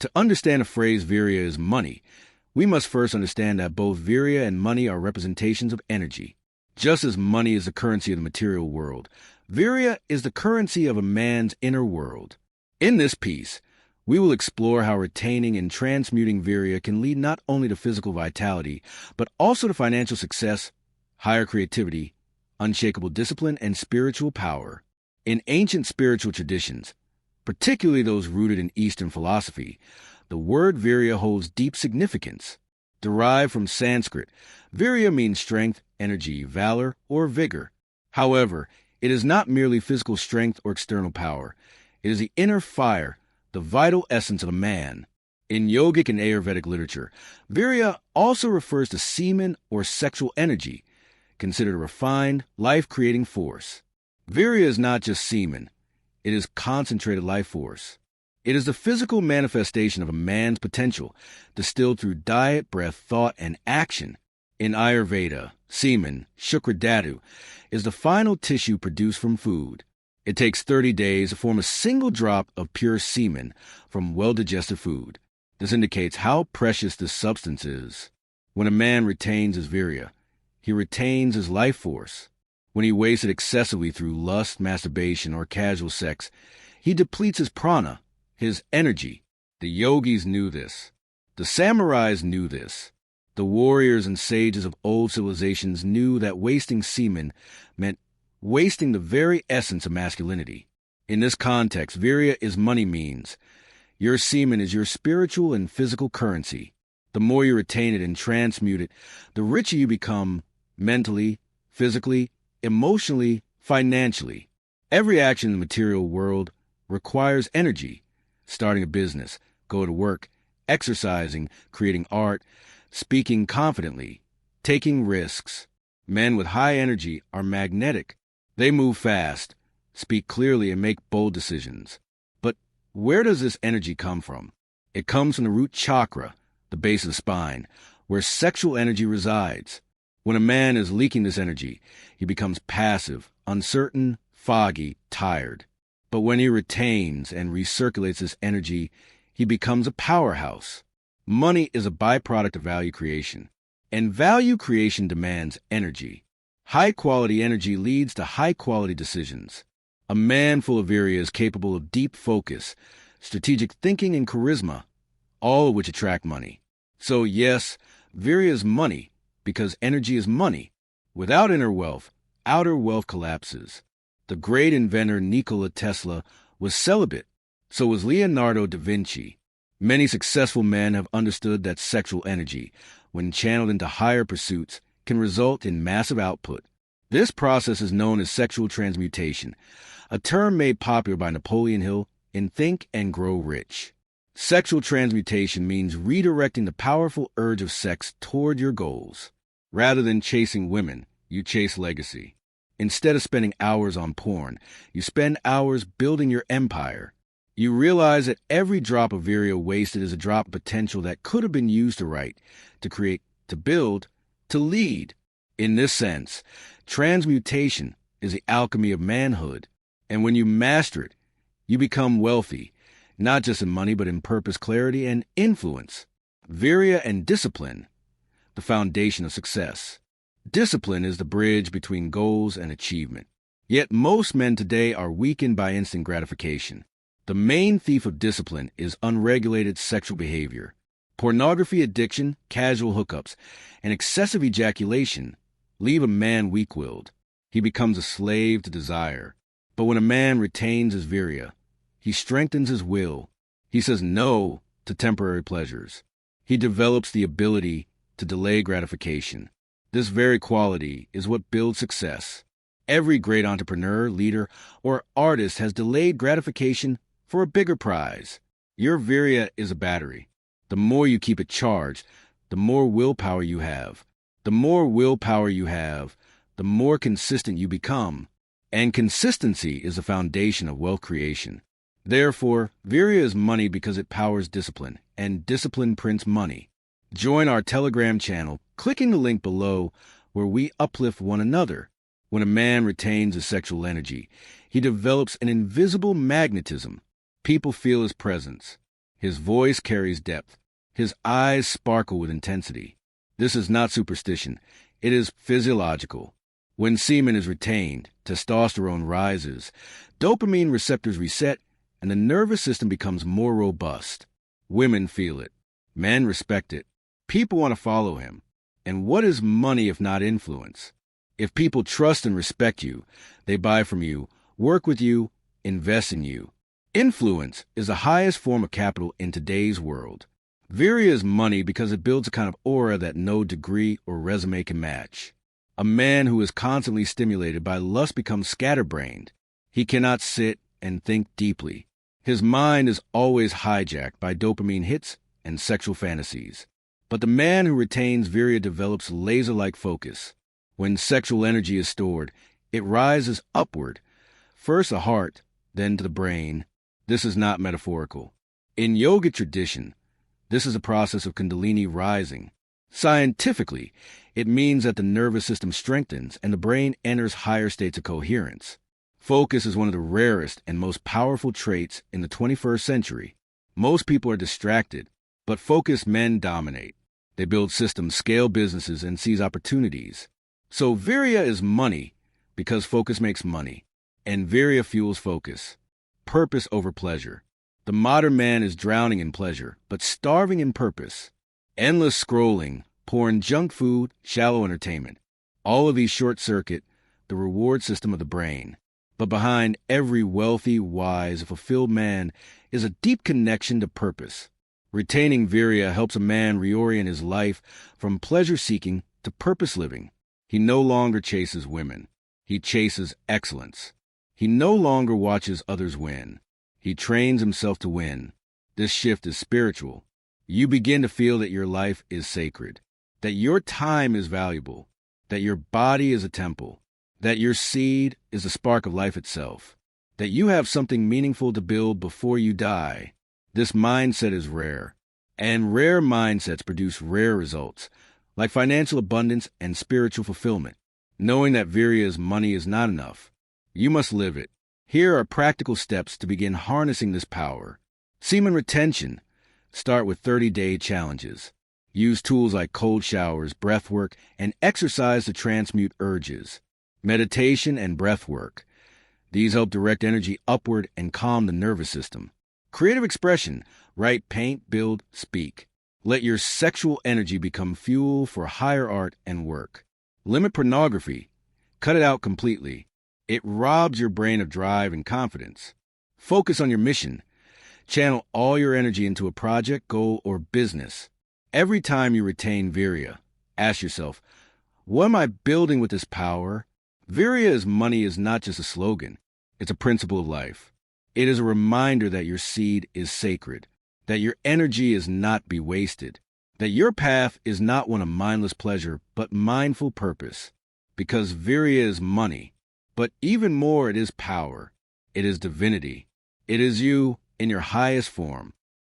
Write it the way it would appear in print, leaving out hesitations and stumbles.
To understand the phrase Virya is money, we must first understand that both Virya and money are representations of energy. Just as money is the currency of the material world, Virya is the currency of a man's inner world. In this piece, we will explore how retaining and transmuting Virya can lead not only to physical vitality, but also to financial success, higher creativity, unshakable discipline, and spiritual power. In ancient spiritual traditions, particularly those rooted in Eastern philosophy, the word Virya holds deep significance. Derived from Sanskrit, Virya means strength, energy, valor, or vigor. However, it is not merely physical strength or external power. It is the inner fire, the vital essence of a man. In yogic and Ayurvedic literature, Virya also refers to semen or sexual energy, considered a refined, life-creating force. Virya is not just semen. It is concentrated life force. It is the physical manifestation of a man's potential, distilled through diet, breath, thought, and action. In Ayurveda, semen, Shukra Dhatu, is the final tissue produced from food. It takes 30 days to form a single drop of pure semen from well-digested food. This indicates how precious this substance is. When a man retains his Virya, he retains his life force. When he wastes it excessively through lust, masturbation, or casual sex, he depletes his prana, his energy. The yogis knew this. The samurais knew this. The warriors and sages of old civilizations knew that wasting semen meant wasting the very essence of masculinity. In this context, Virya is money means. Your semen is your spiritual and physical currency. The more you retain it and transmute it, the richer you become mentally, physically, emotionally, financially. Every action in the material world requires energy. Starting a business, go to work, exercising, creating art, speaking confidently, taking risks. Men with high energy are magnetic. They move fast, speak clearly, and make bold decisions. But where does this energy come from? It comes from the root chakra, the base of the spine, where sexual energy resides. When a man is leaking this energy, he becomes passive, uncertain, foggy, tired. But when he retains and recirculates this energy, he becomes a powerhouse. Money is a byproduct of value creation, and value creation demands energy. High-quality energy leads to high-quality decisions. A man full of Virya is capable of deep focus, strategic thinking, and charisma, all of which attract money. So yes, Virya is money, because energy is money. Without inner wealth, outer wealth collapses. The great inventor Nikola Tesla was celibate. So was Leonardo da Vinci. Many successful men have understood that sexual energy, when channeled into higher pursuits, can result in massive output. This process is known as sexual transmutation, a term made popular by Napoleon Hill in Think and Grow Rich. Sexual transmutation means redirecting the powerful urge of sex toward your goals. Rather than chasing women, you chase legacy. Instead of spending hours on porn, you spend hours building your empire. You realize that every drop of Virya wasted is a drop of potential that could have been used to write, to create, to build, to lead. In this sense, transmutation is the alchemy of manhood. And when you master it, you become wealthy, not just in money, but in purpose, clarity, and influence. Virya and discipline, the foundation of success. Discipline is the bridge between goals and achievement. Yet most men today are weakened by instant gratification. The main thief of discipline is unregulated sexual behavior. Pornography addiction, casual hookups, and excessive ejaculation leave a man weak-willed. He becomes a slave to desire. But when a man retains his Virya, he strengthens his will. He says no to temporary pleasures. He develops the ability to delay gratification. This very quality is what builds success. Every great entrepreneur, leader, or artist has delayed gratification for a bigger prize. Your Virya is a battery. The more you keep it charged, the more willpower you have. The more willpower you have, the more consistent you become. And consistency is the foundation of wealth creation. Therefore, Virya is money because it powers discipline, and discipline prints money. Join our Telegram channel, clicking the link below, where we uplift one another. When a man retains his sexual energy, he develops an invisible magnetism. People feel his presence. His voice carries depth. His eyes sparkle with intensity. This is not superstition. It is physiological. When semen is retained, testosterone rises, dopamine receptors reset, and the nervous system becomes more robust. Women feel it. Men respect it. People want to follow him. And what is money if not influence? If people trust and respect you, they buy from you, work with you, invest in you. Influence is the highest form of capital in today's world. Virya is money because it builds a kind of aura that no degree or resume can match. A man who is constantly stimulated by lust becomes scatterbrained. He cannot sit and think deeply. His mind is always hijacked by dopamine hits and sexual fantasies. But the man who retains Virya develops laser-like focus. When sexual energy is stored, it rises upward, first the heart, then to the brain. This is not metaphorical. In yogic tradition, this is a process of kundalini rising. Scientifically, it means that the nervous system strengthens and the brain enters higher states of coherence. Focus is one of the rarest and most powerful traits in the 21st century. Most people are distracted, but focused men dominate. They build systems, scale businesses, and seize opportunities. So Virya is money because focus makes money, and Virya fuels focus. Purpose over pleasure. The modern man is drowning in pleasure, but starving in purpose. Endless scrolling, porn, junk food, shallow entertainment. All of these short-circuit the reward system of the brain. But behind every wealthy, wise, fulfilled man is a deep connection to purpose. Retaining Virya helps a man reorient his life from pleasure-seeking to purpose-living. He no longer chases women. He chases excellence. He no longer watches others win. He trains himself to win. This shift is spiritual. You begin to feel that your life is sacred, that your time is valuable, that your body is a temple, that your seed is the spark of life itself, that you have something meaningful to build before you die. This mindset is rare, and rare mindsets produce rare results, like financial abundance and spiritual fulfillment. Knowing that Virya's money is not enough, you must live it. Here are practical steps to begin harnessing this power. Semen retention. Start with 30-day challenges. Use tools like cold showers, breath work, and exercise to transmute urges. Meditation and breath work. These help direct energy upward and calm the nervous system. Creative expression. Write, paint, build, speak. Let your sexual energy become fuel for higher art and work. Limit pornography. Cut it out completely. It robs your brain of drive and confidence. Focus on your mission. Channel all your energy into a project, goal, or business. Every time you retain Virya, ask yourself, what am I building with this power? Virya's money is not just a slogan. It's a principle of life. It is a reminder that your seed is sacred, that your energy is not be wasted, that your path is not one of mindless pleasure, but mindful purpose. Because Virya is money, but even more it is power. It is divinity. It is you in your highest form.